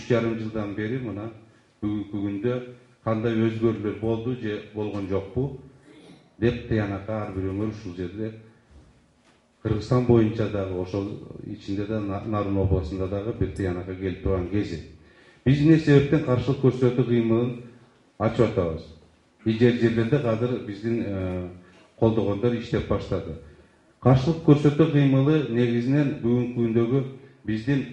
3,5 жылдан бери мына бүгүнкү күндө кандай өзгөрүүлөр болду же болгон жокпу деп тыянакка ар бирөөңөр ушул жерде Кыргызстан боюнча дагы ошол ичинде да Нарын областында дагы бир тыянакка келип турган кези. Биз эмне себептен каршылык көрсөтүү кыймылын ачып атабыз. Жерлерде азыр биздин колдогондор иштеп баштады. Каршылык көрсөтүү кыймылы негизинен бүгүнкү күндөгү биздин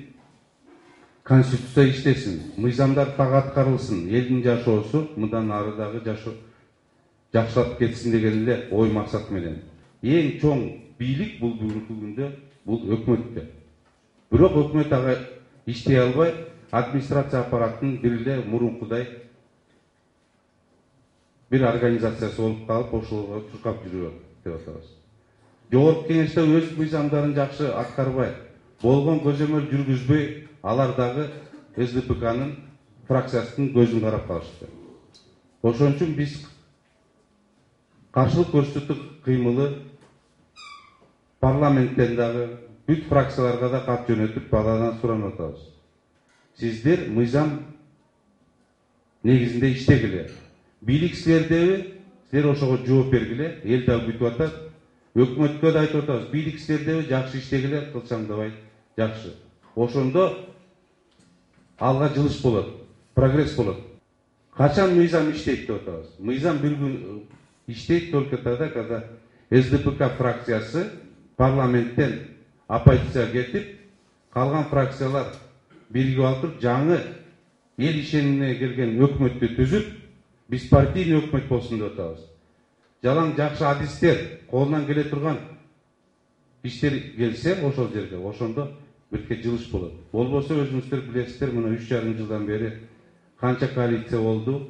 конституция иштесин, мыйзамдар так аткарылсын, элдин жашоосу мындан ары дагы жакшылап кетсин деген эле ой максат менен. Эң чоң бийлик бул бүгүнкү күндө бул өкмөттө. Бирок өкмөт ага иштей албай, администрация аппараттын бир эле мурункудай бир организациясы болуп калып, ошолго чуркап жүрөт деп атабыз. Жогорку кеңеште өз мыйзамдарын жакшы аткарбай, болгон көзөмөл жүргүзбөй, алар дагы СДПКнын фракциясынын көзүн карап калышты. Ошон үчүн биз каршылык көрсөтүү кыймылы парламенттен дагы бүт фракцияларга да кат жөнөтүп бададан суранып атабыз. Сиздер мыйзам негизинде иштегиле. Бийлик силердеби, силер ошого жооп бергиле, эл дагы күтүп атат. Өкмөткө да айтып атабыз, бийлик силердеби, жакшы иштегиле, кылчаңдабай, жакшы. Ошондо алга жылыш болот, прогресс болот. Качан мыйзам иштейт деп атабыз. Мыйзам бир күн иштейт только тогда, когда СДПК фракциясы парламенттен оппозицияга кетип, калган фракциялар биригип алып, жаңы эл ишенимине келген өкмөттү түзүп, биз партийный өкмөт болсун деп атабыз. Жалаң жакшы адистер, колунан келе турган иштер келсе ошол жерге, ошондо бирке жылыш болот. Болбосо өзүңүздөр билесиздер, мына 3,5 жылдан бери канча коалиция болду,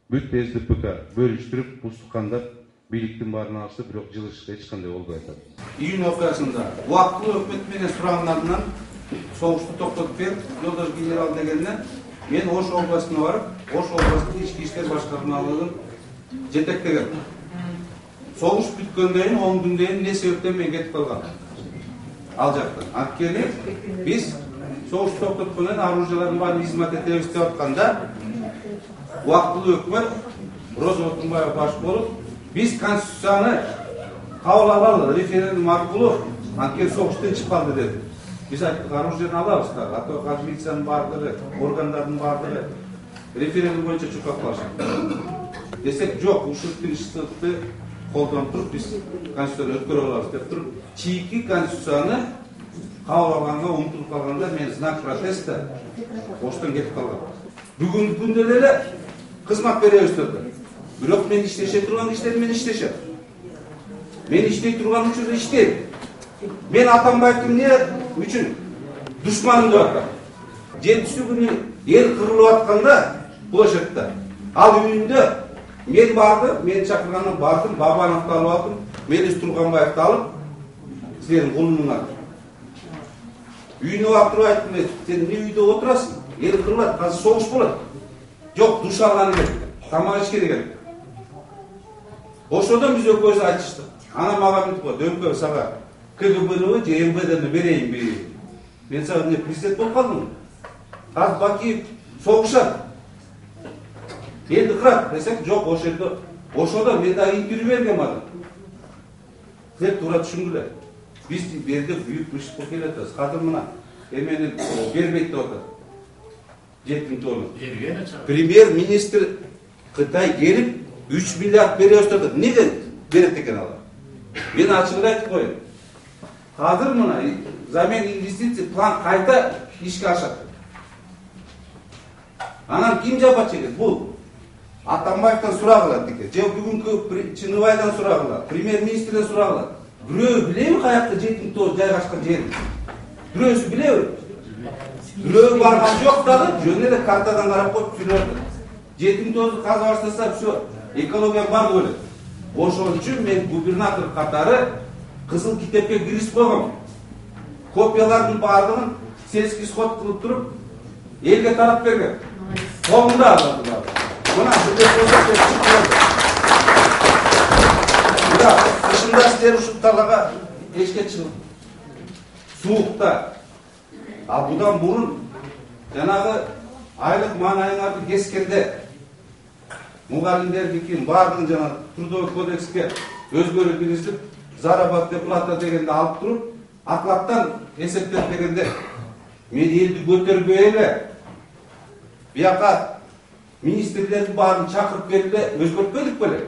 бүт СДПК бөлүштүрүп, устукандап, бийликтин баарын алышты, бирок жылыш эч кандай болбой атат. Июнь окуясында убактылуу өкмөт менен сурагандарынан согушту токтотуп берип, жолдош генерал дегенде мен Ош областына барып, Ош областын ички иштер башкармалыгын жетектеген. Согуш бүткөндөн кийин 10 күндөн кийин эмне себептен мен кетип калгам? Ал жактан. Анткени биз согуш токтоткондон оружиялардын баарын измат этебиз деп атканда, убактылуу өкмөт Роза Отунбаева баш болуп, биз конституцияны кабыл алалы, референдум аркылуу анткени согуштан чыгып калды деди. Биз айттык, оружияны алабыз да, а то казір милициянын баардыгы, органдардын баардыгы референдум боюнча чуркап калышат. Десек, жок, ушул институтты колдонуп туруп, биз конституцияны өткөрө алабыз деп туруп, чийки конституцияны кабыл алганга умтулуп калганда мен знак протеста Оштон кетип калгам. Бүгүнкү күндө деле кызмат беребиз деди. Бирок мен иштеше турган иштерди мен иштешем. Мен иштей турган үчүн иштейм. Мен Атамбаевдин эмне үчүн душманым деп атам. 7 күнү эл кырылып атканда площадьта, ал үйүндө мен бардым, мен чакыргандан бардым, Бабановду алып алдым, Мелис Турганбаевди алып, силердин кулуңар. Үйүнө барып туруп айттым, сен эмне үйдө отурасың? Эл кырылат, азыр согуш болот. Жок, душ алган элек, тамак ичкен экен. Ошодон биз экөөбүз айтыштык. Ана мага мынтип коет, дөңкө сага КГБны же МВДни берейинби? Мен сага эмне президент болуп калдым? Азыр Бакиев согушат. Элди кырат десек, жок, ошодо мен дагы интервью бергем аны. Силер туура түшүнгүлө. Биз берде бүйүк бышыкка келип атабыз. Азыр мына эмени бербейт деп атат. 7 тонна. Премьер-министр Кытай келип 3 миллиард беребиз деп атат. Эмнеге берет экен алар? Мен ачык айтып коеюн. Азыр мына замен инвестиция план кайта ишке ашат. Анан ким жапат чегет? Бул Атамбаевден сурагыла деке. Же бүгүнкү Чыныбайдан сурагыла, премьер-министрден сурагыла. Бирөө билеби каякта 7 тонна жайгашкан жерин? Бирөөсү билеби? Бирөө барган жок дагы, жөн эле картадан карап коюп сүйлөдү. 7 тонна каза баштаса, всё, экология бар болот. Ошон үчүн мен губернатор катары кызыл китепке киргизип койгом. Копиялардын баардыгын сельский сход кылып туруп, элге тарап берген. Колунда алды. Мына сиздер көрсөтөт. Мына кышында сиздер ушул талага эчке чыгып суукта. А будан мурун жанагы айлык маанайыңарды кескенде мугалимдердин кийин баардыгын жана трудовой кодекске өзгөрүү киргизип заработная плата дегенди алып туруп окладтан эсептеп дегенде мен элди көтөрбөй эле бияка министрлердин баарын чакырып келди өзгөртпөдүк беле?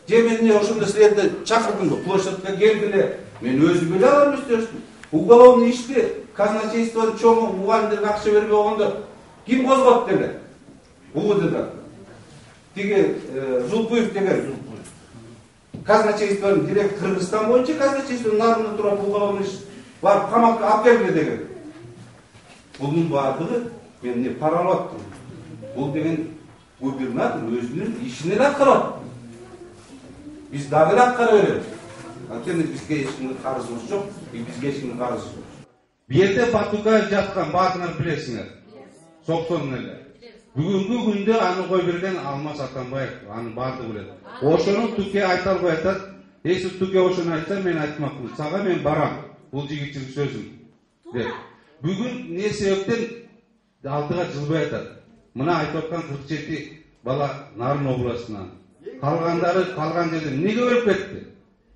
Же мен эмне ошондо силерди чакырдымбы, площадька келгиле, мен өзүм эле алам өстөрсүн. Уголовный ишти казначействонун чоңу мугалимдерге акча бербей болгондо ким козгоп деле? УВДда. Тиги Жулпуев деген казначействонун директор Кыргызстан боюнча казначействонун нарында турат уголовный иш барып камакка алып келгиле деген. Бунун баардыгы мен эмне паралап аттым. Бул деген губернатор өзүнүн ишин эле аткарат. Биз дагы эле аткара беребиз. Анткени бизге эч кимдин карызыбыз жок, бизге эч кимдин карызы жок. Бу жерде Батукаев жаткан баардыгын билесиңер. Соксон эле. Бүгүнкү күндө аны кой берген Алмаз Атамбаев, аны баардыгы билет. Ошону Туке айта албай атат. Эси Туке ошону айтса мен айтмакмын. Сага мен барам. Бул жигитчилик сөзүм. Деп. Бүгүн эмне себептен алдыга жылбай атат. Мына айтып аткан 47 бала Нарын областынан. Калгандары калган жерде эмнеге өлүп кетти?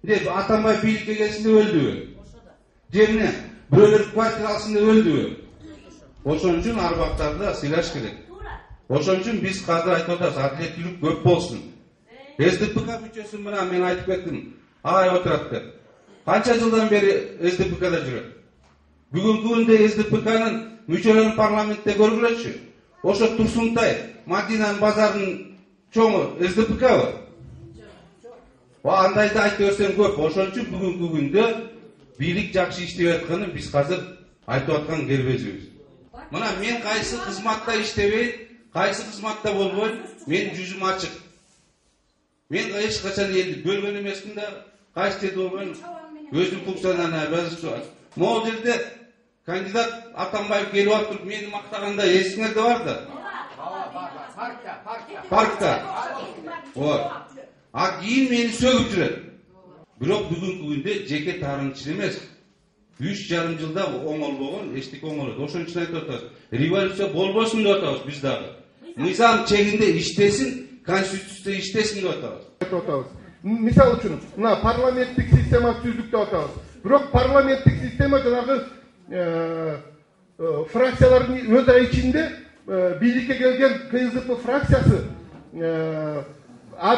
Деп Атамбаев бийликке келсинде өлдүбү? Жерине бирөөлөр квартира алсында өлдүбү? Ошон үчүн арбактарды сыйлаш керек. Ошон үчүн биз казыр айтып атабыз, адилеттүүлүк көп болсун. СДПК мүчөсү мына мен айтып кеттим. Агай отурат деп. Канча жылдан бери СДПКда жүрөт? Бүгүнкү күндө СДПКнын мүчөлөрүн парламентте көргүлөчү. Ошо Турсунтай, Мадинанын базарынын чоңу СДПКбы? Андайды айтып берсең көп. Ошон үчүн бүгүнкү күндө бийлик жакшы иштеп атканын биз казыр айтып аткан кербезбиз. Мына мен кайсы кызматта иштебейм, кайсы кызматта болбойм, мен жүзүм ачык. Мен эч качан элди бөлгөн эмесмин да, кайсы жерде болбойм, өзүм функциональный обязанность. Могул жерде кандидат Атамбаев келип атып, мени мактаганда эсиңерде бар да. Паркта. Вот. А кийин мени сөгүп жүрөт. Бирок бүгүнкү күндө жеке таарынчыл эмес. 3,5 жылда оңолбогон, эчтеке оңолот. Ошон үчүн айтып атабыз. Революция болбосун деп атабыз биз дагы. Мыйзам чегинде иштесин, конституция иштесин деп атабыз. Мисал үчүн, мына парламенттик система түздүк деп атабыз. Бирок парламенттик система жанагы фракциялардын өз ичинде бийликке келген КСДП фракциясы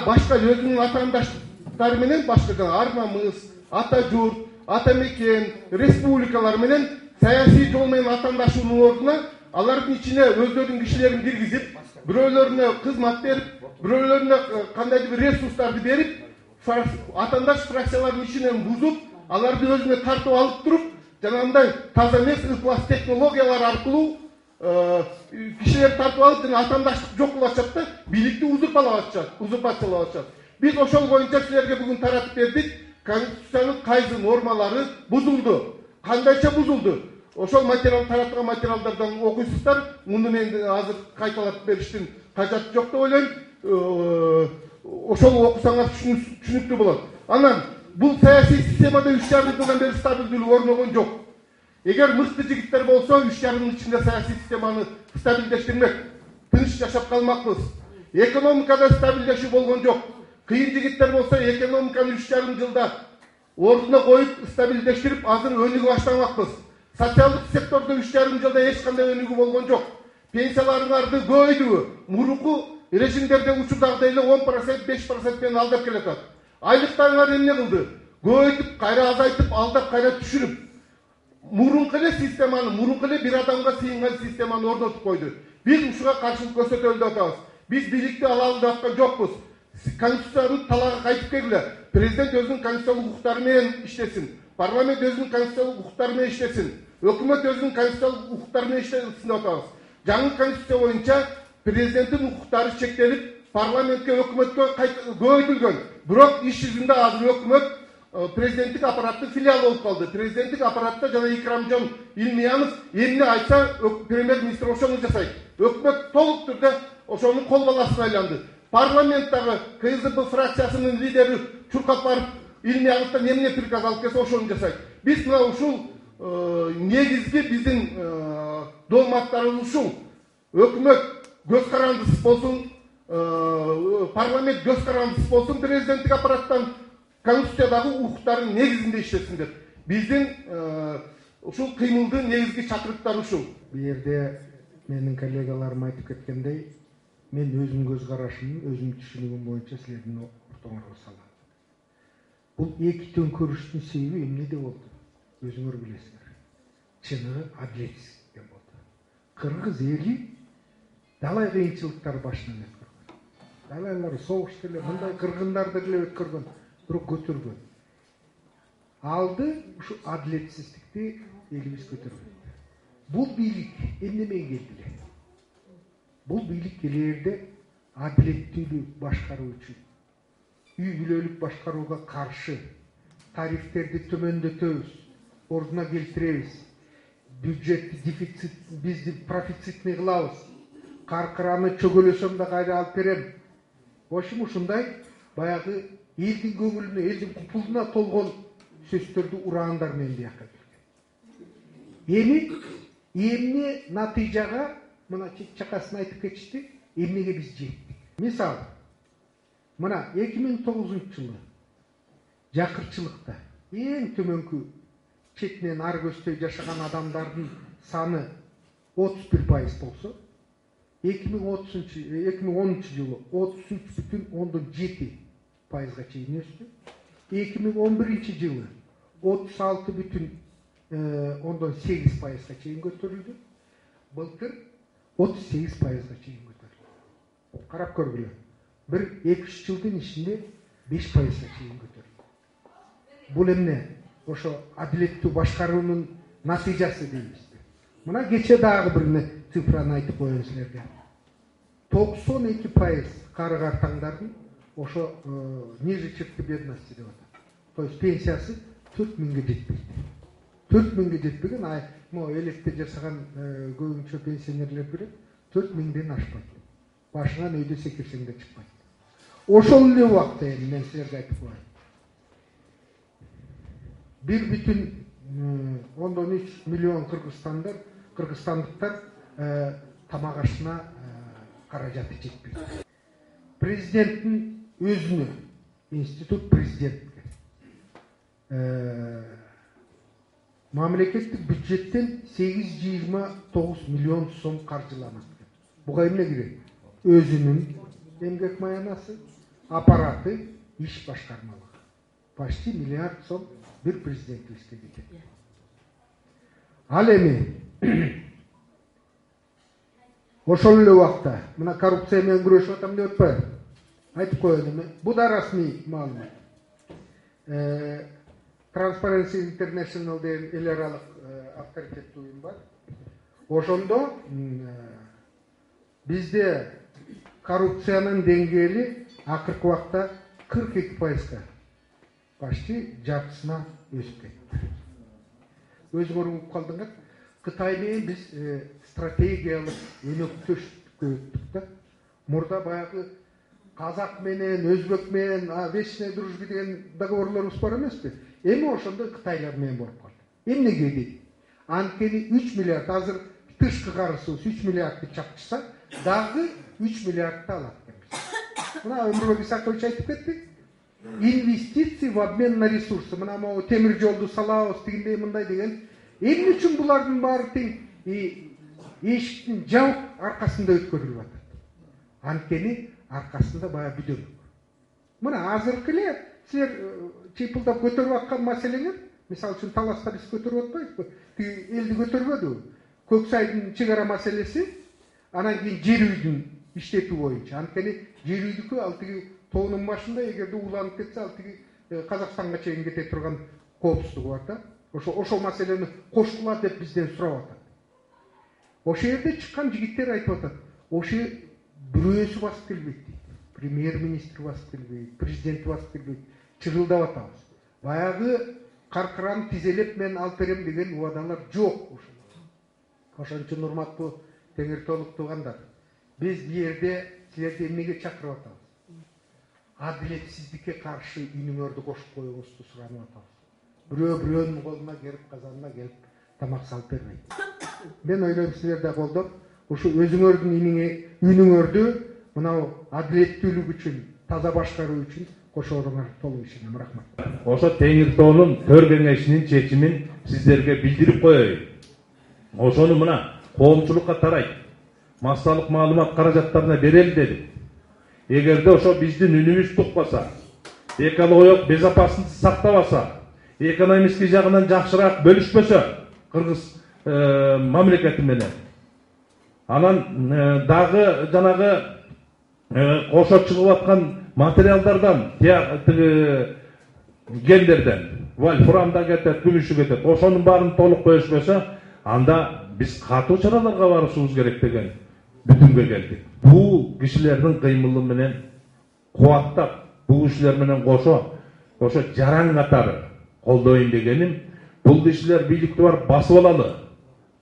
башка өзүнүн атаандаштары менен башка жана Арнамыз, Ата Журт, Ата Мекен, республикалар менен саясий жол менен атаандашуунун ордуна алардын ичине өздөрүнүн кишилерин киргизип, бирөөлөрүнө кызмат берип, бирөөлөрүнө кандайдыр бир ресурстарды берип, атаандаш фракциялардын ичинен бузуп, аларды өзүнө тартып алып туруп, жанагындай таза эмес ыплас технологиялар аркылуу кишилерди тартып алып, жана атаандаштык жок кылып атышат да, бийликти узурпациялап атышат. Биз ошол боюнча силерге бүгүн таратып бердик. Конституциянын кайсы нормалары бузулду? Кандайча бузулду? Ошол материал таратылган материалдардан окуйсуздар. Муну мен азыр кайталап бериштин кажети жок деп ойлойм. Ошол окусаңар түшүнүктүү болот. Анан бул саясий системада 3,5 жылдан бери стабилдүүлүк орногон жок. Эгер мыкты жигиттер болсо 3,5 жылдын ичинде саясий системаны стабилдештирмек, тыныч жашап калмакпыз. Экономикада стабилдешүү болгон жок. Кыйын жигиттер болсо экономиканы 3,5 жылда ордуна коюп стабилдештирип, азыр өнүгүп баштамакпыз. Социалдык сектордо 3,5 жылда эч кандай өнүгүү болгон жок. Пенсияларыңарды көбөйдүбү? Мурунку режимдерде учурдагыдай эле 10%, 5% менен алдап келатат. Айлыктарыңар эмне кылды? Көбөйтүп, кайра азайтып, алдап, кайра түшүрүп. Мурунку эле системаны, мурунку эле бир адамга сыйынган системаны орнотуп койду. Биз ушуга каршылык көрсөтөлү деп атабыз. Биз бийликти алалы деп аткан жокпуз. Конституциянын талага кайтып келгиле. Президент өзүнүн конституциялык укуктары менен иштесин. Парламент өзүнүн конституциялык укуктары менен иштесин. Өкмөт өзүнүн конституциялык укуктары менен иштесин деп атабыз. Жаңы конституция боюнча президенттин укуктары чектелип, парламентке, өкмөткө көбөйтүлгөн. Бирок иш жүзүндө азыр өкмөт президенттик аппараттын филиалы болуп калды. Президенттик аппаратта жана Икрамжон Илмиянов эмне айтса, премьер-министр ошону жасайт. Өкмөт толук түрдө ошонун кол баласына айланды. Парламенттагы КСДП фракциясынын лидери чуркап барып, Илмияновдон эмне приказ алып келсе ошону жасайт. Биз мына ушул негизги биздин дооматтарыбыз ушул. Өкмөт көз карандысыз болсун, парламент көз карандысыз болсун, президенттик аппараттан конституциядагы укуктардын негизинде иштесин деп. Биздин ушул кыймылдын негизги чакырыктары ушул. Бу жерде менин коллегаларым айтып кеткендей, мен өзүм көз карашымдын, өзүм түшүнүгүм боюнча силердин ортоңорго салам. Бул эки төңкөрүштүн себеби эмнеде болду? Өзүңөр билесиңер. Чыныгы адилетсиздиктен болду. Кыргыз эли далай кыйынчылыктар башынан өткөргөн. Далайлар согуш деле, мындай кыргындарды деле өткөргөн, бирок көтөргөн. Алды ушу адилетсиздикти элибиз көтөргөн. Бул бийлик эмнемен келди? Бул бийлик келерде адилеттүүлүү башкаруу үчүн, үй бүлөлүк башкарууга каршы, тарифтерди төмөндөтөбүз, ордуна келтиребиз, бюджетти дефицит, бизди профицитный кылабыз, каркыраны чөгөлөсөм да кайра алып берем. Ошим ушундай баягы элдин көңүлүнө, элдин купулуна толгон сөздөрдү ураандар менен бияка келген. Эмне натыйжага мына чакасын айтып кетишти, эмнеге биз жеттик. Мисалы, мына 2009-жылы жакырчылыкта эң төмөнкү четинен ар көздөй жашаган адамдардын саны 31% болсо, 2010 жылы 33,7%га чейин өстү. 2011 жылы 36,8%га чейин көтөрүлдү. Былтыр 38%га чейин көтөрүлдү. Карап көргүлө. Bir 2-3 жылдын ичинде 5%га чейин көтөрүлдү. Бул эмне? Ошо адилеттүү башкаруунун натыйжасы дейбиз. Мына кече дагы бир цифраны айтып коеюн силерге. 92% кары картаңдардын ошо ниже черты бедности деп атат. То есть пенсиясы 4000-ге жетпейт. 4000-ге жетпеген, могу элетте жашаган көбүнчө пенсионерлер билет, 4000ден ашпайт. Башынан өйдө секирсең да чыкпайт. Ошол эле убакта мен силерге айтып коеюн. 1,3 миллион кыргызстандыктар тамак ашына каражаты жетпейт. Президенттин өзүнө, институт президентке мамлекеттик бюджеттен 829 миллион сом каржыланат. Буга эмне кирет? Өзүнүн эмгек маянасы, аппараты, иш башкармалыгы. Почти миллиард сом bir президентибизге кетет. Ал эми ошол эле убакта мына коррупция менен күрөшүп атам деп атпайбы? Айтып коеюн эми. Бу да расмий маалымат. Transparency International деген эл аралык авторитеттүү уюм бар. Ошондо бизде коррупциянын деңгээли акыркы убакта 42%га, почти жартысына өсүп кетти. Өзүңөр угуп калдыңар. Кытай менен биз стратегиялык өнөктөштүккө өттүк да. Мурда баягы казак менен, өзбек менен вечная дружба деген договорлорубуз бар эмеспи? Эми ошондо кытайлар менен болуп калды. Эмнеге дейт? Анткени 3 миллиард, азыр тышкы карызыбыз 3 миллиардты чакчыса, дагы 3 миллиардты алат экенбиз. Мына Өмүрбек Исакович айтып кетти. Инвестиции в обмен на ресурсы. Мына могу темир жолду салабыз дегендей мындай деген. Эмне үчүн булардын баары тең эшиктин жабык аркасында өткөрүлүп атат? Анткени аркасында баягы бүдөмүк. Мына азыркы эле силер чыйпылдап көтөрүп аткан маселеңер, мисалы үчүн таласта биз көтөрүп атпайбызбы? Элди көтөрбөдүбү? Көксайдын чек ара маселеси, анан кийин жер үйдүн иштетүү боюнча. Анткени жер үйдүкү ал тиги тоонун башында эгерде уланып кетсе, ал тиги Казакстанга чейин кете турган коопсуздугу бар да. Ошол маселени кошкула деп бизден сурап атат. Ошол жерде чыккан жигиттер айтып атат. Ошо бирөөсү басып келбейт. Премьер-министр басып келбейт, президент басып келбейт. Чырылдап атабыз. Баягы каркыраны тизелеп мен алып берем деген убадалар жок ошол. Ошон үчүн урматтуу теңир толук туугандар, биз бу жерде силерди эмнеге чакырып атабыз? Адилетсиздикке каршы үнүңөрдү кошуп коюңузду суранып атабыз. Бирөө бирөөнүн колуна келип, казанына келип тамак салып бербейт. Мен ойлойм силер да колдоп, ушу өзүңөрдүн үнүңөрдү мынау адилеттүүлүк үчүн, таза башкаруу үчүн кошооруңар толук ишенем. Рахмат. Ошо Теңир тоонун төр кеңешинин чечимин сиздерге билдирип коеюн. Ошону мына коомчулукка тарайт. Массалык маалымат каражаттарына берели дедик. Эгерде ошо биздин үнүбүз тукпаса, экологиялык безопасность сактабаса, экономический жагынан жакшыраак бөлүшпөсө кыргыз мамлекети менен, анан дагы жанагы кошо чыгып аткан материалдардан, гендерден, вольфрам да кетет, күмүшү кетет. Ошонун баарын толук бөлүшпөсө, анда биз катуу чараларга барышыбыз керек деген бүтүнгө келдик. Бул кишилердин кыймылы менен кубаттап, бул кишилер менен ошо жаран катары колдойм дегеним, бул кишилер бийликти бар басып алалы,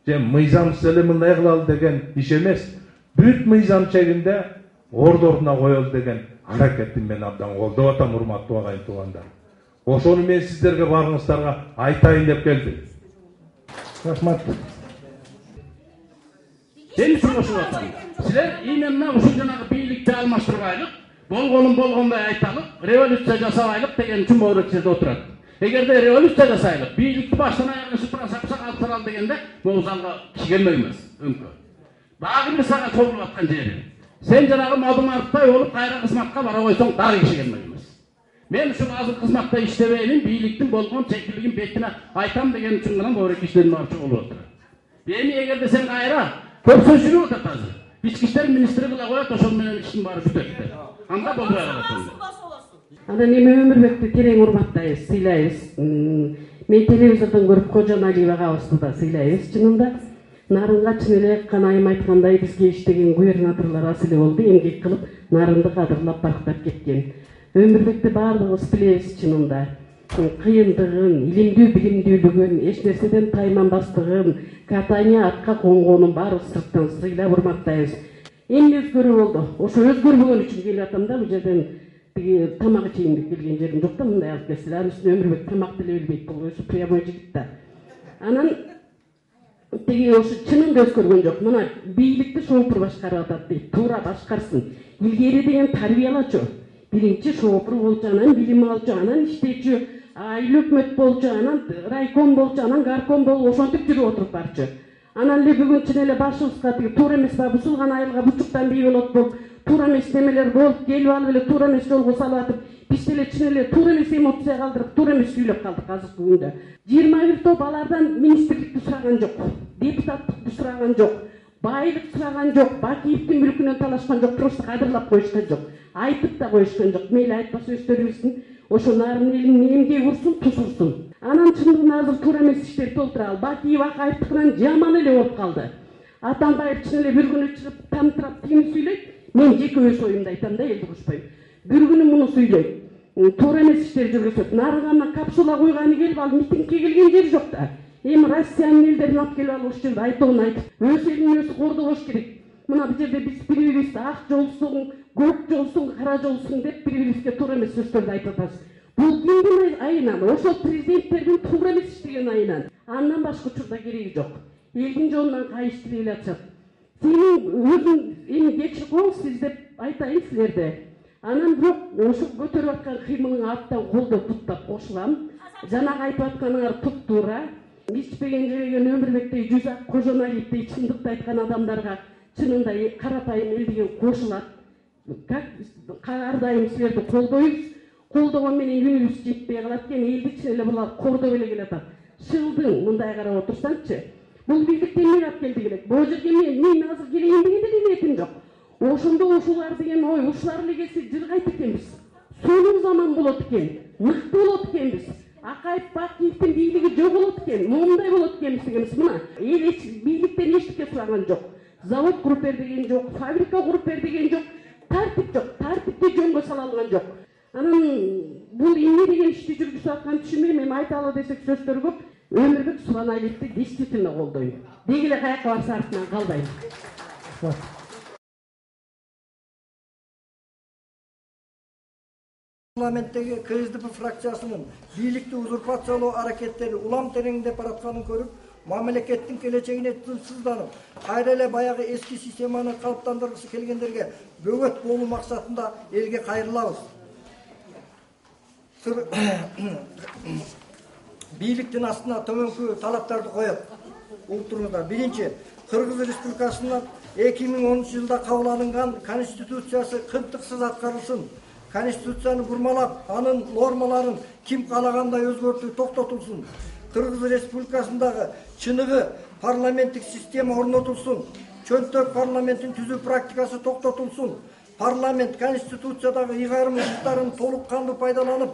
же мыйзамсыз эле мындай кылалы деген иш эмес. Бүт мыйзам чегинде ордоруна коелу деген аракетин мен абдан колдоп атам, урматтуу агайын туугандар. Ошону мен сиздерге барыңыздарга айтайын деп келдим. Рахмат. Сен үшін қосып атам. Сілер именно ушул жанагы бийликти алмаштырбайлык, болгонун болгондой айталык, революция жасабайлык деген үчүн могу жерде отурат. Эгерде революция жасайлык, бийликти баштан аягына сыпыра сапсак алып баралы дегенде, могу залга киши келмей эмес, өңкө. Дагы бир сага чогулуп аткан жери. Сен жанагы мадумарттай болуп кайра кызматка бара койсоң, дагы киши келмей эмес. Мен ушул азыр кызматта иштебеймин, бийликтин болгон чекилигин бетине айтам деген үчүн гана могу кишилердин барча болуп отурат. Эми эгерде сен кайра көп сөз жүрүп атат азыр. Ички иштер министри кыла коет, ошол менен иштин баары бүтөт. Анда болбой калат. Анан эми Өмүрбекти терең урматтайбыз, сыйлайбыз. Мен телевизордон көрүп Кожоналиев агабызды да сыйлайбыз. Чынында Нарынга чын эле Канайым айткандай бизге иштеген губернаторлор аз эле болду, эмгек кылып Нарынды кадырлап барктап кеткен. Өмүрбекти баардыгыбыз билебиз чынында. Кыйындыгын, илимдүү билимдүүлүгүн, эч нерседен тайманбастыгын, катания атка конгонун баары сырттан сыйлап урматтайбыз. Эми өзгөрүү болду. Ошо өзгөрбөгөн үчүн келип атам да, бул жерден тиги тамак ичейин деп келген жерим жок да, мындай алып келсилер. Анын үстүнө Өмүрбек тамак деле билбейт, бул өзү прямой жигит да. Анан тиги ошо чынында өзгөргөн жок. Мына бийликти шоопур башкарып атат дейт. Туура башкарсын. Илгери деген тарбиялачу. Биринчи шоопур болчу, анан билим алчу, анан иштечү, айыл өкмөт болчу, анан райком болчу, анан гарком болуп ошентип жүрүп отуруп барчу. Анан эле бүгүн чын эле башыбызга тиги туура эмес ба бузулган айылга бучуктан бий болот болуп, туура эмес немелер болуп, келип алып эле туура эмес жолго салып атып, биз деле чын эле туура эмес эмоция калтырып, туура эмес сүйлөп калдык азыркы күндө. 21 топ алардан министрликти сураган жок, депутаттыкты сураган жок, байлык сураган жок, Бакиевдин мүлкүнөн талашкан жок, просто кадырлап коюшкан жок. Айтып да коюшкан жок. Мейли айтпаса өздөрүбүздүн ошо нарын элин эмгеги урсун, туз урсун. Анан чындыгында азыр туура эмес иштер толтура. Бакиев Акаевдикынан жаман эле болуп калды. Атамбаев чын эле бир күнү чыгып тамтырап тигини сүйлөйт. Мен жеке өз оюмду айтам да, элди кушпойм. Бир күнү муну сүйлөйт. Туура эмес иштер жүргүзөт. Нарыгана капсула куйганы келип ал митингге келген жери жок да. Эми Россиянын элдерин алып келип алып ошол жерде айтууну айтып, өз элин өзү кордогош керек. Мына бул жерде биз бири-бирибизди ак жолсуң, көк жолсуң, кара жолсуң деп бири-бирибизге туура эмес сөздөрдү айтып атабыз. Бул кимдин айынан, ошол президенттердин туура эмес иштеген айынан. Андан башка учурда кереги жок. Элдин жолунан кайыш тилей атышат. Сенин өзүң эми кечирип коңуз сиз деп айтайын силерде. Анан бирок ошол көтөрүп аткан кыймылыңа абдан колдоо туттап кошулам. Жанагы айтып атканыңар туп-туура. Ичпеген жебеген Өмүрбектей Жүзак, Кожоналиевдей чындыкты айткан адамдарга чынында карапайым эл деген кошулат. Ар дайым силерди колдойбуз. Колдогон менен күнүбүз жетпей калат экен, элди чын эле булар кордоп эле келатат. Шылдың мындай карап отурсаңчы, бул бийликти эмне алып келди келет? Бул жерге мен азыр келейин деген деле ниетим жок. Ошондо ушулар деген ой, ушулар эле келсе жыргайт экенбиз. Сонун заман болот экен, мыкты болот экенбиз. Акаев Бакиевдин бийлиги жок болот экен, момундай болот экенбиз дегенбиз. Мына эл бийликтен эчтеке сураган жок. Завод куруп бер деген жок, фабрика куруп бер деген жок, тартип жок, тартипти жөнгө сала алган жок. Анан бул эмне деген ишти жүргүзүп атканын түшүнбөйм. Эми айталы десек сөздөр көп. Өмүрбек Субаналиевди действительно колдойм. Деги эле каяка барса артынан калбайм. Парламенттеги КСДП фракциясынын бийликти узурпациялоо аракеттери улам тереңдеп баратканын көрүп, мамлекеттин келечегине тынчсызданып, кайра эле баягы эски системаны калыптандыргысы келгендерге бөгөт болуу максатында элге кайрылабыз. Бийликтин астына төмөнкү талаптарды коет. Ултурузда. Биринчи, Кыргыз Республикасынын 2010 жылда кабыл алынган Конституциясы кыртыксыз аткарылсын. Конституцияны бурмалап, анын нормаларын ким каалагандай өзгөртүү токтотулсун. Кыргыз Республикасындагы чыныгы парламенттик система орнотулсун. Чөнтөк парламенттин түзүү практикасы токтотулсун. Парламент Конституциядагы ыйгарым укуктарын толук кандуу пайдаланып,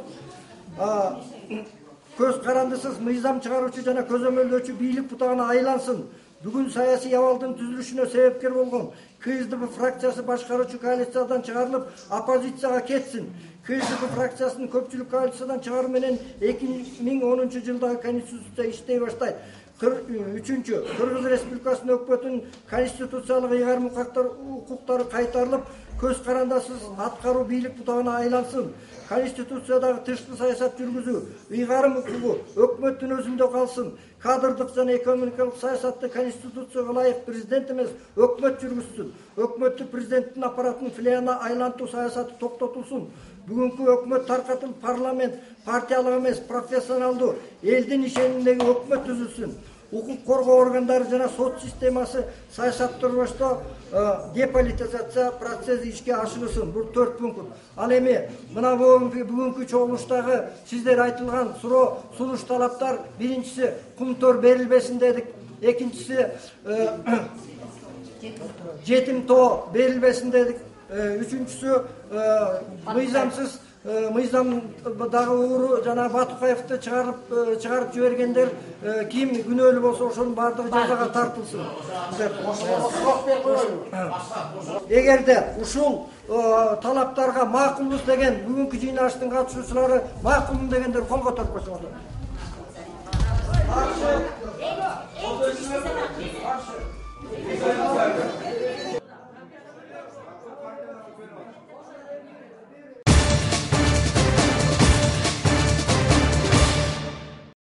көз карандысыз мыйзам чыгаруучу жана көзөмөлдөөчү бийлик бутагына айлансын. Бүгүн саясий абалдын түзүлүшүнө себепкер болгон КСДП фракциясы башкаруучу коалициядан чыгарылып, оппозицияга кетсин. КСДП фракциясынын көпчүлүк коалициядан чыгаруу менен 2010 жылдагы конституция иштей баштайт. Үчүнчү, Кыргыз Республикасынын өкмөтүнүн конституциялык ыйгарым укуктары кайтарылып, көз карандысыз аткаруу бийлик бутагына айлансын. Конституциядагы тышкы саясат жүргүзүү, ыйгарым укугу өкмөттүн өзүндө калсын. Кадрдык жана экономикалык саясатты конституцияга ылайык президент эмес, өкмөт жүргүзсүн. Өкмөттү президенттин аппаратынын филиалына айлантуу саясаты токтотулсун. Бүгүнкү өкмөт таркатылып, парламент партиялык эмес, профессионалдуу, элдин ишениминдеги өкмөт түзүлсүн. Укук коргоо органдары жана сот системасы саясаттырбашта деполитизация процесси ишке ашырылсын. Бул 4 пункт. Ал эми мына бүгүнкү чогулуштагы сиздер айтылган суроо, сунуш талаптар, биринчиси кумтөр берилбесин дедик, экинчиси жетим тоо берилбесин дедик, үчүнчүсү мыйзамсыз мыйзамдагы ууру жана Батукаевди чыгарып жибергендер ким күнөөлүү болсо ошонун баардыгы жазага тартылсын. Эгерде ушул талаптарга макулбуз деген бүгүнкү жыйналыштын катышуучулары макулмун дегендер кол көтөрүп койсоңуздар. Каршы.